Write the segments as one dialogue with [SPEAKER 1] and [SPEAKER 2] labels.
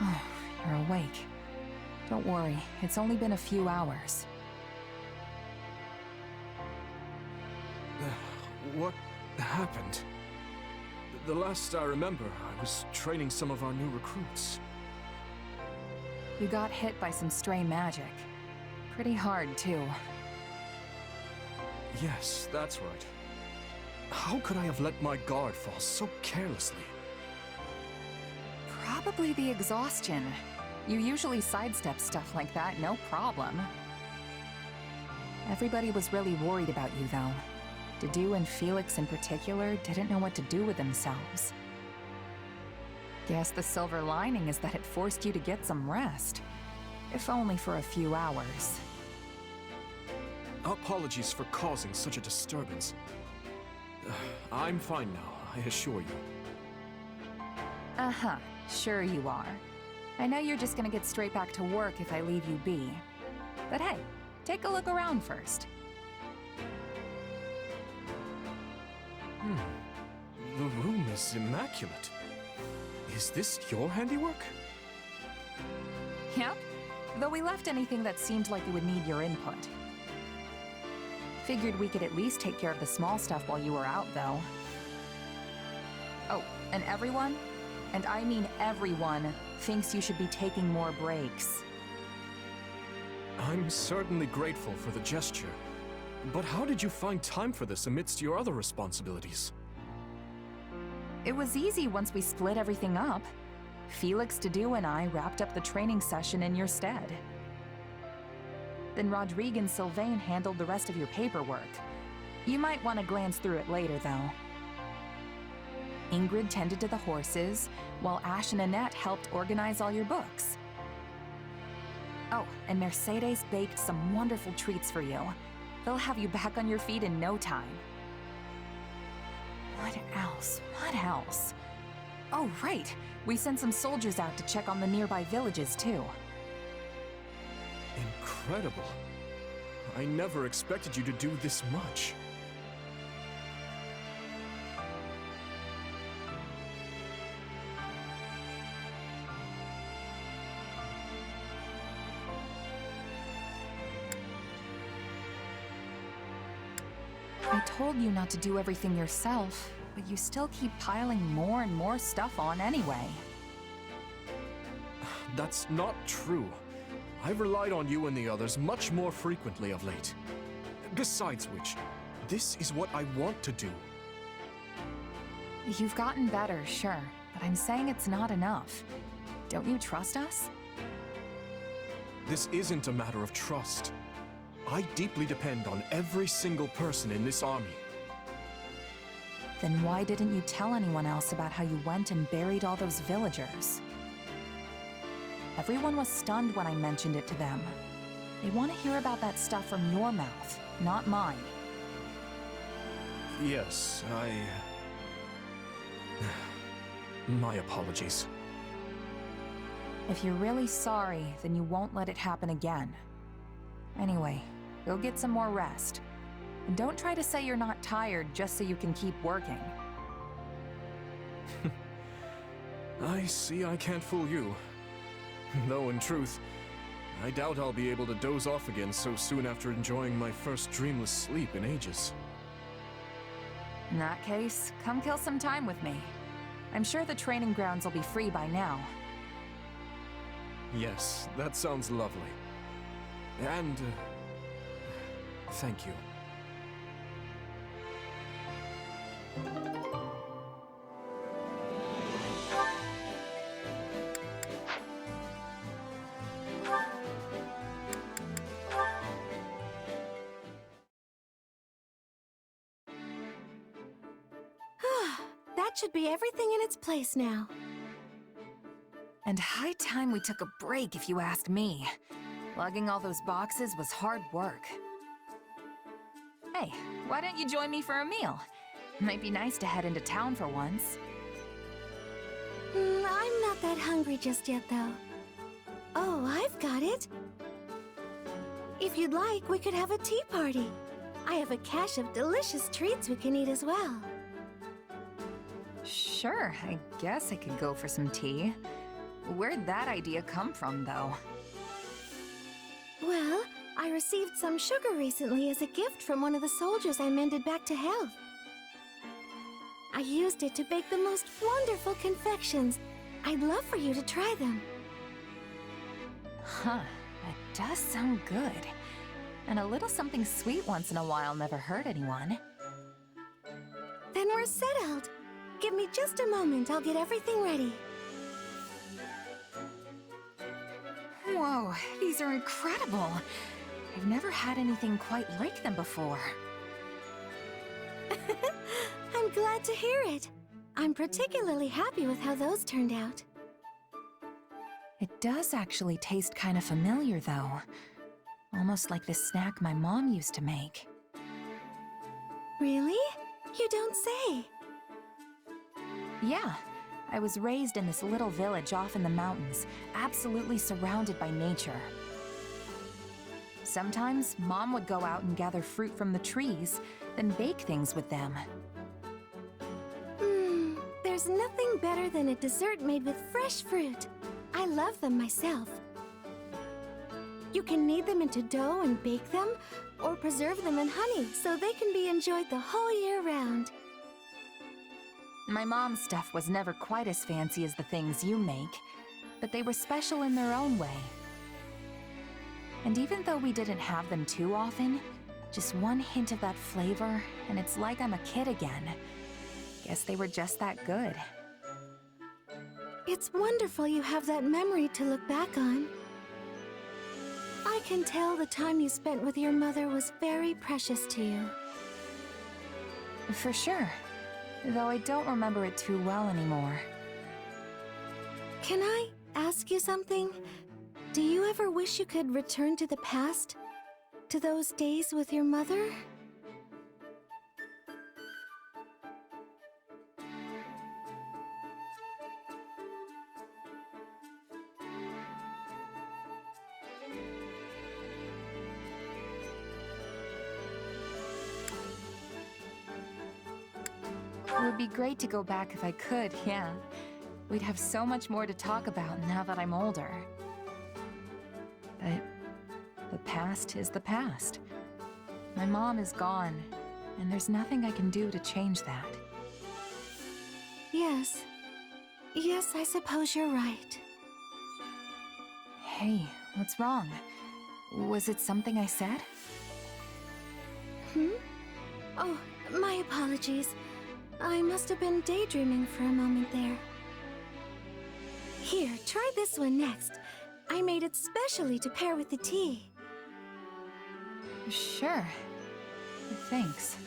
[SPEAKER 1] Oh, you're awake. Don't worry, it's only been a few hours.
[SPEAKER 2] What happened? The last I remember, I was training some of our new recruits.
[SPEAKER 1] You got hit by some stray magic. Pretty hard, too.
[SPEAKER 2] Yes, that's right. How could I have let my guard fall so carelessly?
[SPEAKER 1] Probably the exhaustion. You usually sidestep stuff like that, no problem. Everybody was really worried about you, though. Dedu and Felix in particular didn't know what to do with themselves. Guess the silver lining is that it forced you to get some rest. If only for a few hours.
[SPEAKER 2] Apologies for causing such a disturbance. I'm fine now, I assure you.
[SPEAKER 1] Uh-huh, sure you are. I know you're just gonna get straight back to work if I leave you be. But hey, take a look around first.
[SPEAKER 2] The room is immaculate. Is this your handiwork?
[SPEAKER 1] Yep, though we left anything that seemed like it would need your input. Figured we could at least take care of the small stuff while you were out, though. Oh, and everyone, and I mean everyone, thinks you should be taking more breaks.
[SPEAKER 2] I'm certainly grateful for the gesture, but how did you find time for this amidst your other responsibilities?
[SPEAKER 1] It was easy once we split everything up. Felix, Dedu, and I wrapped up the training session in your stead. Then Rodrigue and Sylvain handled the rest of your paperwork. You might want to glance through it later, though. Ingrid tended to the horses, while Ash and Annette helped organize all your books. Oh, and Mercedes baked some wonderful treats for you. They'll have you back on your feet in no time. What else? What else? Oh, right! We sent some soldiers out to check on the nearby villages, too.
[SPEAKER 2] Incredible. I never expected you to do this much.
[SPEAKER 1] I told you not to do everything yourself, but you still keep piling more and more stuff on anyway.
[SPEAKER 2] That's not true. I've relied on you and the others much more frequently of late. Besides which, this is what I want to do.
[SPEAKER 1] You've gotten better, sure, but I'm saying it's not enough. Don't you trust us?
[SPEAKER 2] This isn't a matter of trust. I deeply depend on every single person in this army.
[SPEAKER 1] Then why didn't you tell anyone else about how you went and buried all those villagers? Everyone was stunned when I mentioned it to them. They want to hear about that stuff from your mouth, not mine.
[SPEAKER 2] Yes, My apologies.
[SPEAKER 1] If you're really sorry, then you won't let it happen again. Anyway, go get some more rest. And don't try to say you're not tired just so you can keep working.
[SPEAKER 2] I see I can't fool you. Though in truth, I doubt I'll be able to doze off again so soon after enjoying my first dreamless sleep in ages.
[SPEAKER 1] In that case, come kill some time with me. I'm sure the training grounds will be free by now.
[SPEAKER 2] Yes, that sounds lovely. And, thank you.
[SPEAKER 3] That should be everything in its place now.
[SPEAKER 1] And high time we took a break, if you ask me. Lugging all those boxes was hard work. Hey, why don't you join me for a meal? Might be nice to head into town for once.
[SPEAKER 3] I'm not that hungry just yet, though. Oh, I've got it. If you'd like, we could have a tea party. I have a cache of delicious treats we can eat as well.
[SPEAKER 1] Sure, I guess I could go for some tea. Where'd that idea come from, though?
[SPEAKER 3] Well, I received some sugar recently as a gift from one of the soldiers I mended back to health. I used it to bake the most wonderful confections. I'd love for you to try them.
[SPEAKER 1] Huh, that does sound good. And a little something sweet once in a while never hurt anyone.
[SPEAKER 3] Then we're settled. Give me just a moment, I'll get everything ready.
[SPEAKER 1] Whoa, these are incredible. I've never had anything quite like them before.
[SPEAKER 3] I'm glad to hear it. I'm particularly happy with how those turned out.
[SPEAKER 1] It does actually taste kind of familiar, though. Almost like the snack my mom used to make.
[SPEAKER 3] Really? You don't say.
[SPEAKER 1] Yeah, I was raised in this little village off in the mountains, absolutely surrounded by nature. Sometimes, Mom would go out and gather fruit from the trees, then bake things with them.
[SPEAKER 3] There's nothing better than a dessert made with fresh fruit. I love them myself. You can knead them into dough and bake them, or preserve them in honey so they can be enjoyed the whole year round.
[SPEAKER 1] My mom's stuff was never quite as fancy as the things you make, but they were special in their own way. And even though we didn't have them too often, just one hint of that flavor, and it's like I'm a kid again. Guess they were just that good.
[SPEAKER 3] It's wonderful you have that memory to look back on. I can tell the time you spent with your mother was very precious to you.
[SPEAKER 1] For sure, though I don't remember it too well anymore.
[SPEAKER 3] Can I ask you something? Do you ever wish you could return to the past? To those days with your mother?
[SPEAKER 1] It would be great to go back if I could, yeah. We'd have so much more to talk about now that I'm older. But the past is the past. My mom is gone, and there's nothing I can do to change that.
[SPEAKER 3] Yes. Yes, I suppose you're right.
[SPEAKER 1] Hey, what's wrong? Was it something I said?
[SPEAKER 3] Oh, my apologies. I must have been daydreaming for a moment there. Here, try this one next. I made it specially to pair with the tea.
[SPEAKER 1] Sure. Thanks.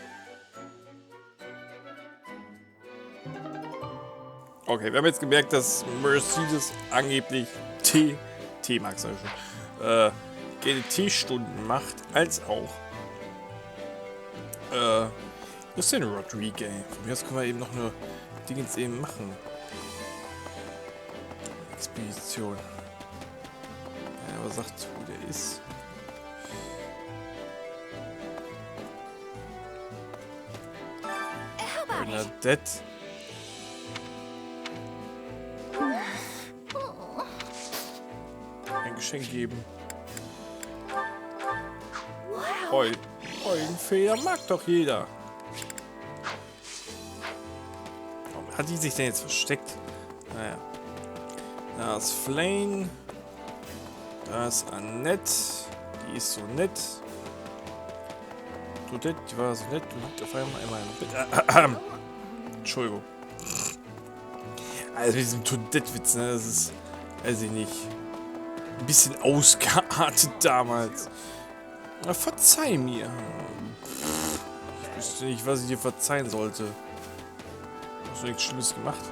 [SPEAKER 4] Okay, wir haben jetzt gemerkt, dass Mercedes angeblich Tee mag, sag ich schon, gerne Teestunden macht, als auch, was ist denn Rodrigue, ey? Von mir aus können wir eben noch eine Dingens eben machen. Expedition. Ja, aber sagt, wo der ist. Bernadette. Ein Geschenk geben. Eulenfeder mag doch jeder. Warum hat die sich denn jetzt versteckt? Naja. Da ist Flane. Da ist Annette. Die ist so nett. Toadette, die war so nett. Du liegt auf einmal im Bett. Entschuldigung. Also mit diesem Toadette-Witz, ne? Das ist, weiß ich nicht, ein bisschen ausgeartet damals. Na, verzeih mir. Ich wüsste nicht, was ich dir verzeihen sollte. Hast du nichts Schlimmes gemacht?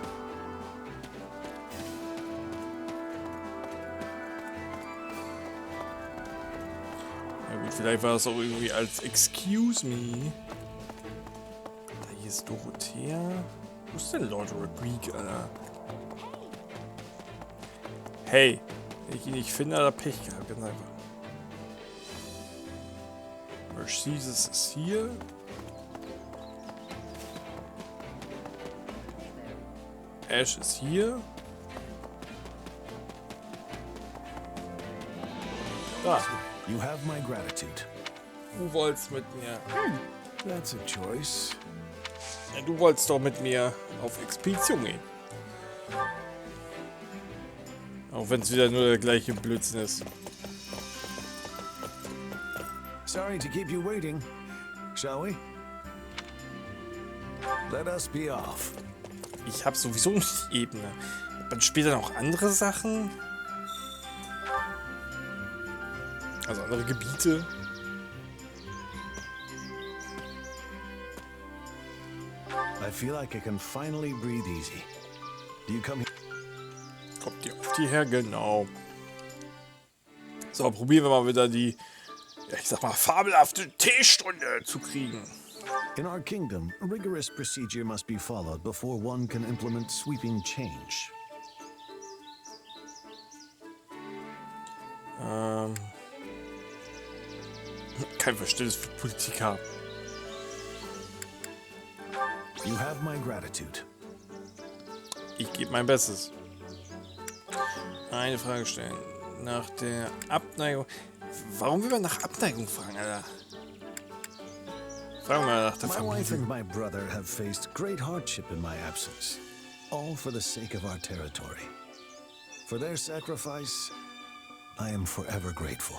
[SPEAKER 4] Ja gut, vielleicht war das auch irgendwie als Excuse me. Da hier ist Dorothea. Wo ist denn Lord Rodrigue, Alter? Hey, wenn ich ihn nicht finde, hat er Pech gehabt, ganz einfach. Mercedes ist hier. Ash ist hier. Da.
[SPEAKER 5] You have my gratitude.
[SPEAKER 4] Du wolltest mit mir.
[SPEAKER 5] That's a choice.
[SPEAKER 4] Ja, du wolltest doch mit mir auf Expedition gehen. Auch wenn es wieder nur der gleiche Blödsinn ist.
[SPEAKER 5] Sorry to keep you waiting. Shall we? Let us be off.
[SPEAKER 4] Ich habe sowieso nicht die Ebene. Dann später noch andere Sachen. Also andere Gebiete.
[SPEAKER 5] I feel like I can finally breathe easy. Do you come here?
[SPEAKER 4] Kommt die auf die her? Genau. So, probieren wir mal wieder die, ja, ich sag mal, fabelhafte Teestunde zu kriegen.
[SPEAKER 5] In our kingdom, a rigorous procedure must be followed before one can implement sweeping change.
[SPEAKER 4] Kein Verständnis für Politik haben.
[SPEAKER 5] You have my gratitude.
[SPEAKER 4] Ich gebe mein Bestes. Eine Frage stellen. Nach der Abneigung. Warum will man nach Abneigung fragen, Alter? Fragen wir nach der
[SPEAKER 5] My wife
[SPEAKER 4] Familie.
[SPEAKER 5] and my brother have faced great hardship in my absence, all for the sake of our territory. For their sacrifice, I am forever grateful.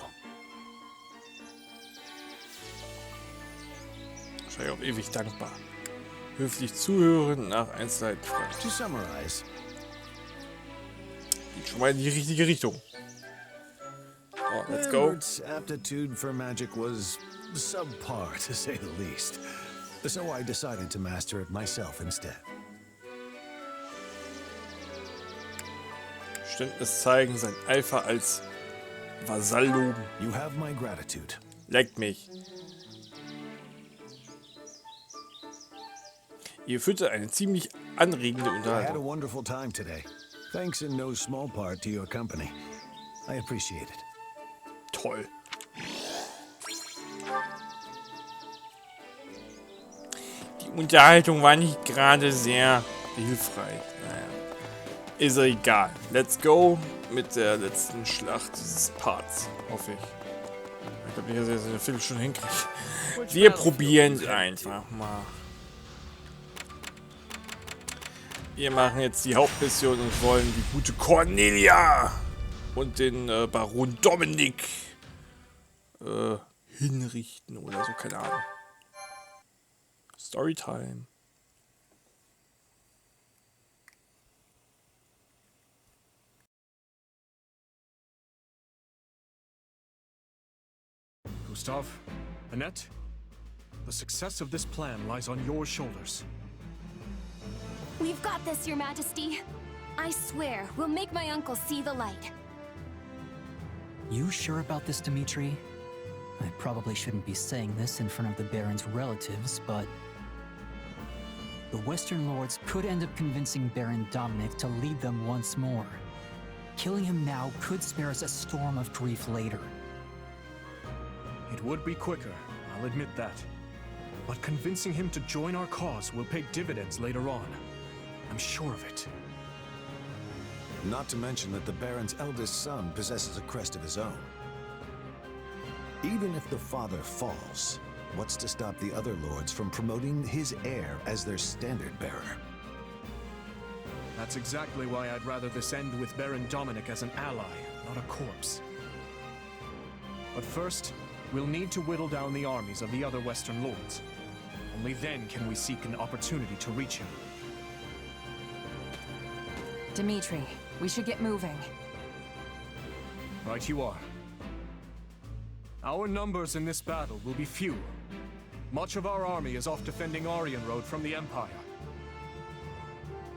[SPEAKER 4] Wahrscheinlich auch ewig dankbar. Höflich zuhören, nach Einzelheiten fragen.
[SPEAKER 5] To summarize,
[SPEAKER 4] Geht schon mal in die richtige Richtung. Oh, let's go.
[SPEAKER 5] Lambert's aptitude for magic was subpar, to say the least. So I decided to master it myself instead.
[SPEAKER 4] Verständnis zeigen, sein Eifer als Vasall loben.
[SPEAKER 5] You have my gratitude.
[SPEAKER 4] Leckt mich. Ihr führte eine ziemlich anregende
[SPEAKER 5] I had a
[SPEAKER 4] Unterhaltung.
[SPEAKER 5] wonderful time today. Thanks in no small part to your company. I appreciate it.
[SPEAKER 4] Toll. Die Unterhaltung war nicht gerade sehr hilfreich. Naja. Ist ja egal. Let's go mit der letzten Schlacht dieses Parts. Hoffe ich. Ich glaube nicht, dass ich das in der Viertelstunde hinkriege. Wir probieren es einfach mal. Wir machen jetzt die Hauptmission und wollen die gute Cornelia und den Baron Dominik hinrichten oder so, keine Ahnung. Storytime.
[SPEAKER 2] Gustav, Annette, the success of this plan lies on your shoulders.
[SPEAKER 3] We've got this, Your Majesty. I swear, we'll make my uncle see the light.
[SPEAKER 6] You sure about this, Dmitri? I probably shouldn't be saying this in front of the Baron's relatives, but the Western Lords could end up convincing Baron Dominic to lead them once more. Killing him now could spare us a storm of grief later.
[SPEAKER 2] It would be quicker, I'll admit that. But convincing him to join our cause will pay dividends later on. I'm sure of it.
[SPEAKER 5] Not to mention that the Baron's eldest son possesses a crest of his own. Even if the father falls, what's to stop the other lords from promoting his heir as their standard bearer?
[SPEAKER 2] That's exactly why I'd rather this end with Baron Dominic as an ally, not a corpse. But first, we'll need to whittle down the armies of the other Western lords. Only then can we seek an opportunity to reach him.
[SPEAKER 1] Dmitri, we should get moving.
[SPEAKER 2] Right you are. Our numbers in this battle will be few. Much of our army is off defending Aryan Road from the Empire.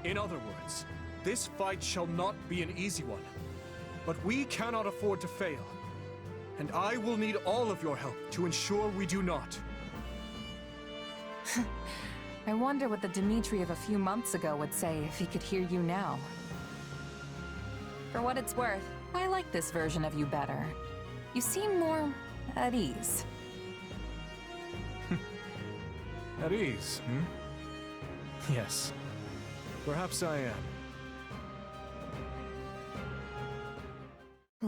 [SPEAKER 2] In other words, this fight shall not be an easy one. But we cannot afford to fail. And I will need all of your help to ensure we do not.
[SPEAKER 1] I wonder what the Dmitri of a few months ago would say if he could hear you now. For what it's worth, I like this version of you better. You seem more at ease.
[SPEAKER 2] At ease, hmm? Yes. Perhaps I am.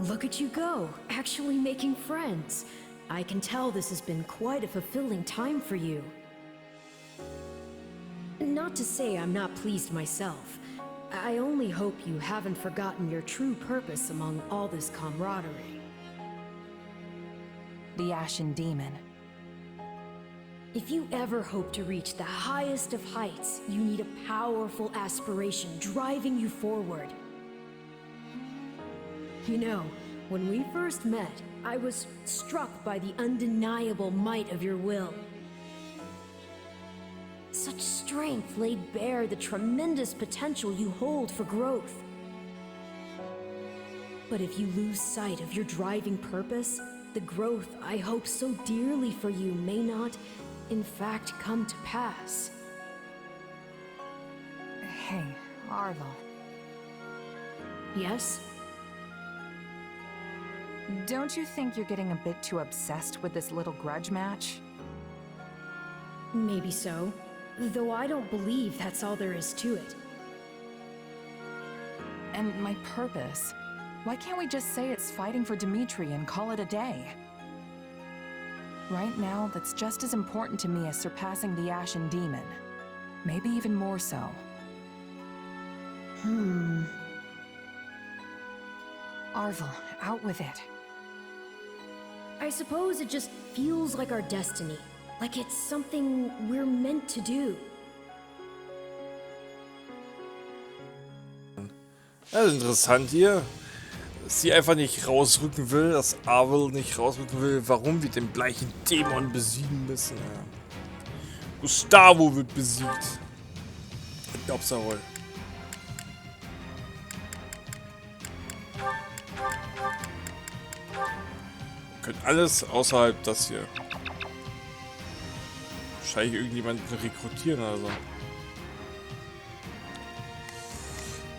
[SPEAKER 7] Look at you go, actually making friends. I can tell this has been quite a fulfilling time for you. Not to say I'm not pleased myself. I only hope you haven't forgotten your true purpose among all this camaraderie.
[SPEAKER 1] The Ashen Demon.
[SPEAKER 7] If you ever hope to reach the highest of heights, you need a powerful aspiration driving you forward. You know, when we first met, I was struck by the undeniable might of your will. Such strength laid bare the tremendous potential you hold for growth. But if you lose sight of your driving purpose, the growth I hope so dearly for you may not, in fact, come to pass.
[SPEAKER 1] Hey, Arvel.
[SPEAKER 7] Yes?
[SPEAKER 1] Don't you think you're getting a bit too obsessed with this little grudge match?
[SPEAKER 7] Maybe so. Though I don't believe that's all there is to it.
[SPEAKER 1] And my purpose? Why can't we just say it's fighting for Dimitri and call it a day? Right now, that's just as important to me as surpassing the Ashen Demon. Maybe even more so. Arvel, out with it.
[SPEAKER 7] I suppose it just feels like our destiny. Like it's something we're meant to do.
[SPEAKER 4] Das ist interessant hier, dass sie einfach nicht rausrücken will, dass Arvel nicht rausrücken will, warum wir den bleichen Dämon besiegen müssen. Ja. Gustavo wird besiegt. Ich glaub's ja wohl. Wir können alles außerhalb das hier. Wahrscheinlich irgendjemanden rekrutieren oder so.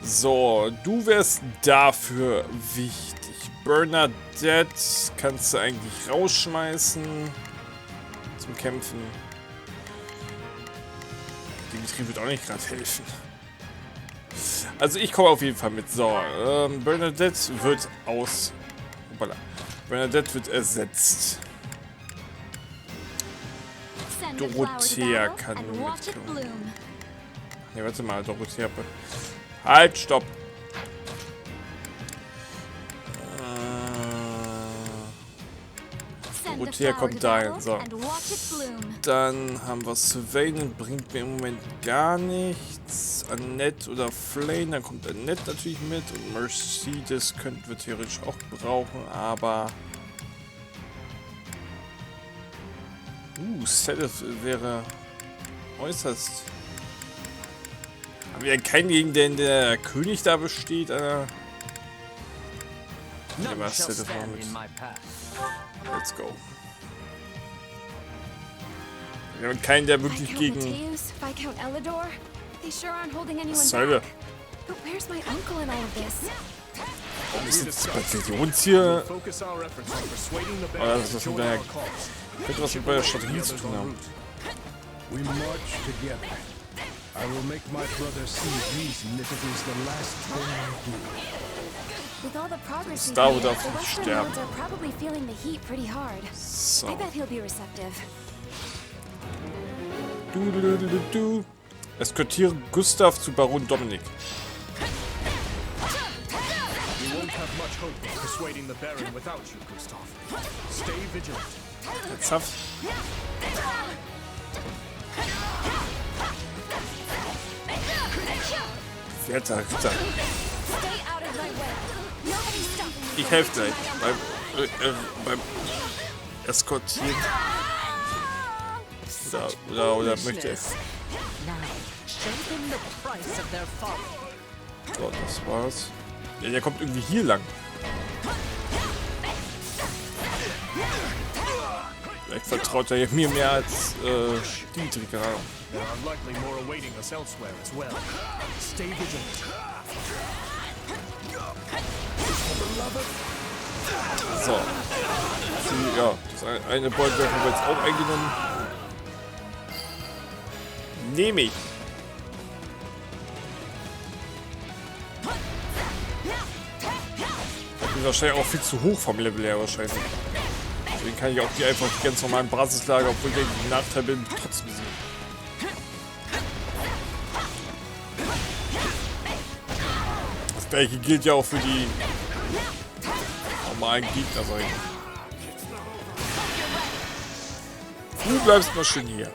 [SPEAKER 4] So, du wärst dafür wichtig. Bernadette kannst du eigentlich rausschmeißen zum Kämpfen. Dimitri wird auch nicht gerade helfen. Also ich komme auf jeden Fall mit. So, Bernadette wird Bernadette wird ersetzt. Dorothea kann mitkommen. Ne, warte mal, Dorothea. Halt, stopp. Dorothea kommt dahin. So. Dann haben wir Sylvain, bringt mir im Moment gar nichts. Annette oder Flame, dann kommt Annette natürlich mit. Und Mercedes könnten wir theoretisch auch brauchen, aber... Sedef wäre äußerst... Haben wir keinen, gegen den der König da besteht, Alter. Ja, was Sedef noch mit. Let's go. Wir haben keinen, der wirklich gegen... Was soll der? Uns hier... Oh, das ist wieder... Könnte was mit der Strategie zu tun haben.
[SPEAKER 5] We march together. I will make my brother see reason if it is the last thing I do.
[SPEAKER 3] With all the progress we've
[SPEAKER 4] Star
[SPEAKER 3] made,
[SPEAKER 4] darf
[SPEAKER 3] the
[SPEAKER 4] nicht
[SPEAKER 3] Western
[SPEAKER 4] sterben.
[SPEAKER 3] Lords are probably feeling the heat pretty hard.
[SPEAKER 4] So.
[SPEAKER 3] I bet he'll be receptive.
[SPEAKER 4] Du. Eskortiere Gustav zu Baron Dominik.
[SPEAKER 2] We won't have much hope of persuading the Baron without you, Gustav. Stay vigilant.
[SPEAKER 4] Ernsthaft? Werter Ritter. Ich helfe gleich. Beim Eskortieren. Oder möchte er. So, das war's. Ja, der kommt irgendwie hier lang. Vielleicht vertraut er mir mehr als Dimitri, keine Ahnung.
[SPEAKER 2] There are likely more awaiting us elsewhere as well. Stay vigilant.
[SPEAKER 4] So. Ja, das eine Beutwerk haben wir jetzt auch eingenommen. Nehme ich. Die sind wahrscheinlich auch viel zu hoch vom Level her wahrscheinlich. Deswegen kann ich auch die einfach die ganz normalen Basislager, obwohl ich den Nachteil bin, trotzdem besiegen. Das gleiche gilt ja auch für die normalen Gegner, sag ich. Du bleibst mal schön hier.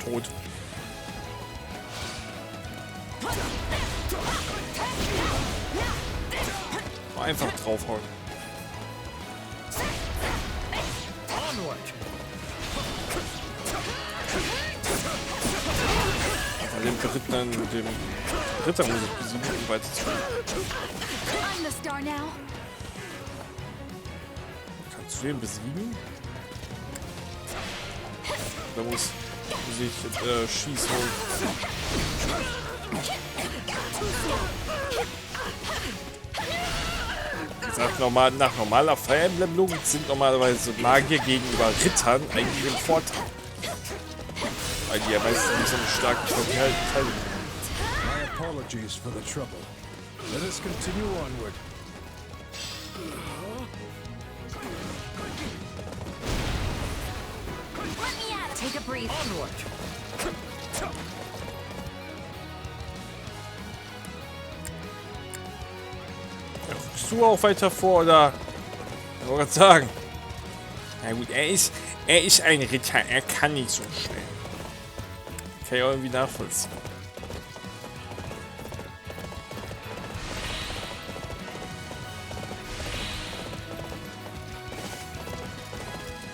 [SPEAKER 4] Tot. Mal einfach draufhauen. Aber den Ritter muss ich besiegen, um weiterzukommen.
[SPEAKER 3] I'm the star now.
[SPEAKER 4] Kannst du den besiegen? Da muss ich schießen. Nach normaler Fire Emblem-Logik sind normalerweise Magier gegenüber Rittern eigentlich im Vorteil. Weil die ja meistens nicht so eine starke Verteidigung.
[SPEAKER 5] My apologies for the trouble. Let us continue onward.
[SPEAKER 1] Take a breath. Onward.
[SPEAKER 4] Ja, bist du auch weiter vor, oder? Ich wollte gerade sagen. Na gut, er ist ein Ritter. Er kann nicht so schnell. Kann ich auch irgendwie nachvollziehen.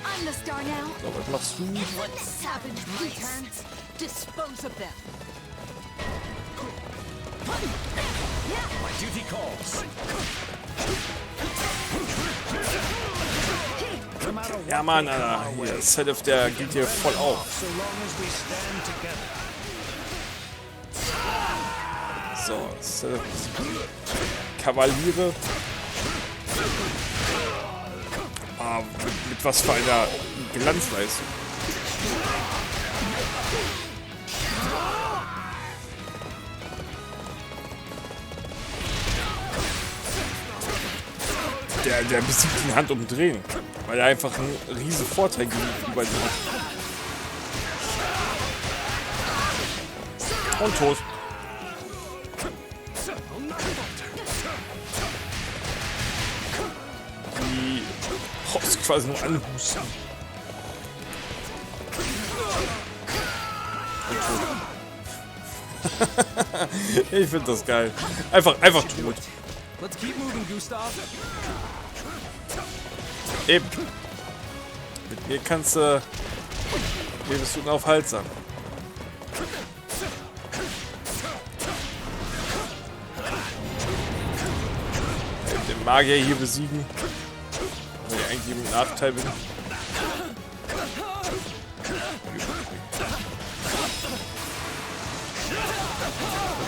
[SPEAKER 3] I'm the star now.
[SPEAKER 4] So, was machst du?
[SPEAKER 1] Savage mice. Dispose of them.
[SPEAKER 2] My duty calls.
[SPEAKER 4] Ja, Mann, Alter. Hier, Set-Off, der geht hier voll auf.
[SPEAKER 5] So long as we stand together.
[SPEAKER 4] So, Set-Off. Kavaliere. Ah, mit was für einer Glanzleistung. Der besiegt ihn handumdrehen, weil er einfach einen riesen Vorteil gegenüber ihm hat. Und tot. Die brauchst quasi nur anhusten. Und tot. Ich finde das geil. Einfach tot.
[SPEAKER 2] Let's keep moving, Gustav.
[SPEAKER 4] Eben. Mit mir kannst du... Mir bist du unaufhaltsam. Den Magier hier besiegen. Weil ich eigentlich im Nachteil bin. Und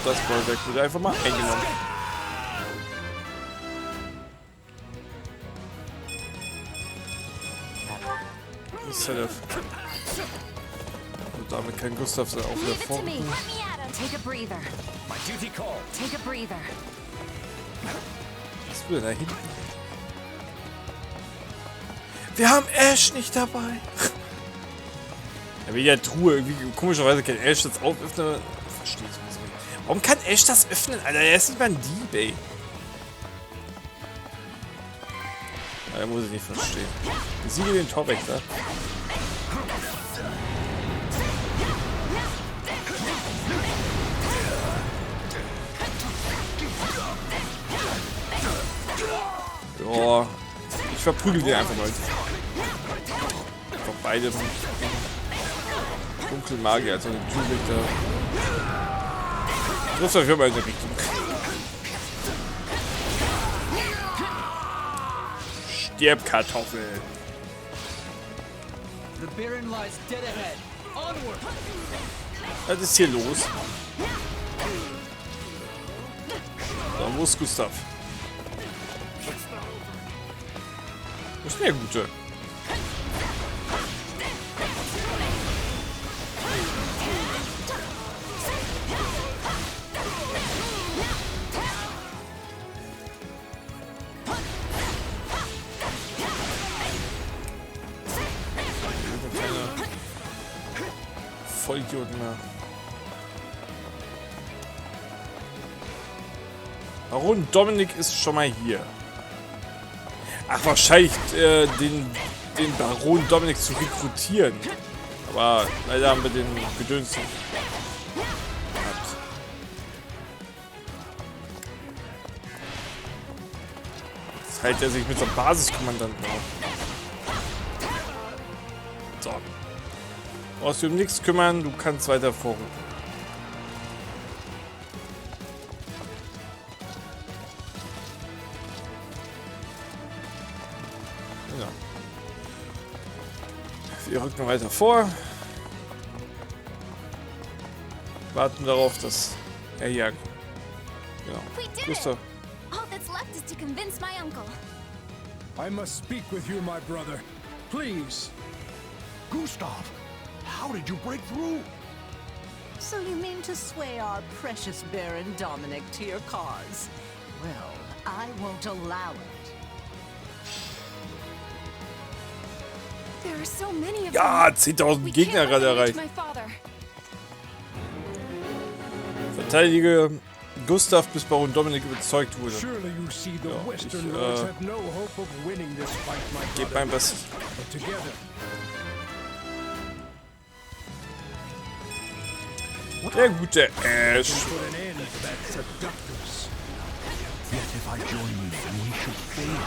[SPEAKER 4] das Bauwerk wird einfach mal eingenommen. Set-Off. Und damit kann Gustav auch wieder vor.
[SPEAKER 1] Take a breather.
[SPEAKER 2] My duty calls.
[SPEAKER 1] Take a breather.
[SPEAKER 4] Was will da hinten? Wir haben Ash nicht dabei. Ja, wie der Truhe. Irgendwie komischerweise kann Ash das auföffnen. Verstehe ich nicht. Warum kann Ash das öffnen, Alter? Er ist nicht mal ein Dieb, ey. Ja, muss ich nicht verstehen. Besiege den Torwächter. Boah. Ich verprügel den einfach mal. Einfach beide dunklen Magier, also den Türwächter. Trifft euch immer in der Richtung. Stirb, Kartoffel.
[SPEAKER 8] The Baron lies dead ahead. Onward.
[SPEAKER 4] Was ist hier los? So, wo ist Gustav? Wo ist der Gute? Vollidioten mehr. Baron Dominik ist schon mal hier. Ach, wahrscheinlich den Baron Dominik zu rekrutieren. Aber leider haben wir den Gedöns nicht gehabt. Jetzt hält er sich mit seinem Basiskommandanten auf. So. Du brauchst dich um nichts kümmern, du kannst weiter vorrücken. Ja. Wir rücken weiter vor. Warten darauf, dass er jagt. Genau.
[SPEAKER 3] We did it!
[SPEAKER 4] Gustav.
[SPEAKER 3] All that's left is to convince my uncle.
[SPEAKER 9] I must speak with you, my brother. Please.
[SPEAKER 5] Gustav, how did you break through?
[SPEAKER 10] So you mean to sway our precious Baron Dominic to your cause? Well, I won't allow it.
[SPEAKER 3] There are so many of
[SPEAKER 4] Ja,
[SPEAKER 3] them.
[SPEAKER 4] 10.000
[SPEAKER 3] We
[SPEAKER 4] Gegner
[SPEAKER 3] can't let
[SPEAKER 4] gerade
[SPEAKER 3] them reach
[SPEAKER 4] erreicht.
[SPEAKER 3] my father.
[SPEAKER 4] Verteidige Gustav, bis Baron Dominik überzeugt wurde.
[SPEAKER 9] Surely you see the
[SPEAKER 4] Ja,
[SPEAKER 9] Western
[SPEAKER 4] ich,
[SPEAKER 9] Lords have no hope of winning this fight, my
[SPEAKER 4] Gib
[SPEAKER 9] brother.
[SPEAKER 4] mein Bestes.
[SPEAKER 9] But together,
[SPEAKER 4] Der gute Ash.
[SPEAKER 9] put an end to that seductress.
[SPEAKER 5] Yet if I join you, we should fail.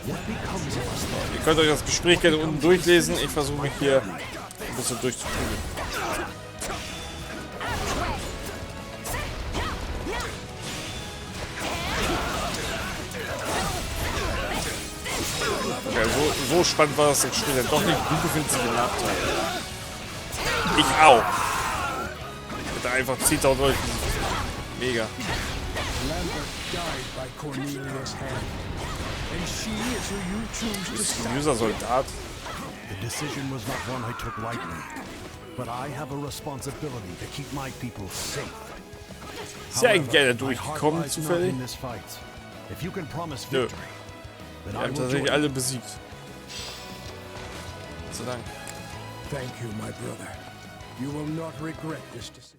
[SPEAKER 5] What becomes of us then?
[SPEAKER 4] Ihr könnt euch das Gespräch gerne unten durchlesen. Ich versuche mich hier ein bisschen durchzuprügeln. Okay, so spannend war das Spiel dann doch nicht. Du befindest dich im Nachteil. Ich auch. Ich hätte einfach 10.000 Leute. Mega.
[SPEAKER 9] Lambert died by Cornelia's hand. And she is who you choose to stop.
[SPEAKER 4] Böser Soldat.
[SPEAKER 5] The decision was not one I took lightly, but I have a responsibility to keep my people safe.
[SPEAKER 4] Ist ja eigentlich einer
[SPEAKER 5] My heart
[SPEAKER 4] durchgekommen,
[SPEAKER 5] lies not
[SPEAKER 4] zufällig?
[SPEAKER 5] in this fight. If you can promise
[SPEAKER 4] Nö.
[SPEAKER 5] victory, then
[SPEAKER 4] Wir
[SPEAKER 5] I
[SPEAKER 4] haben
[SPEAKER 5] will
[SPEAKER 4] tatsächlich
[SPEAKER 5] join.
[SPEAKER 4] alle besiegt. Gott sei Dank.
[SPEAKER 9] Thank you, my brother. You will not regret this decision.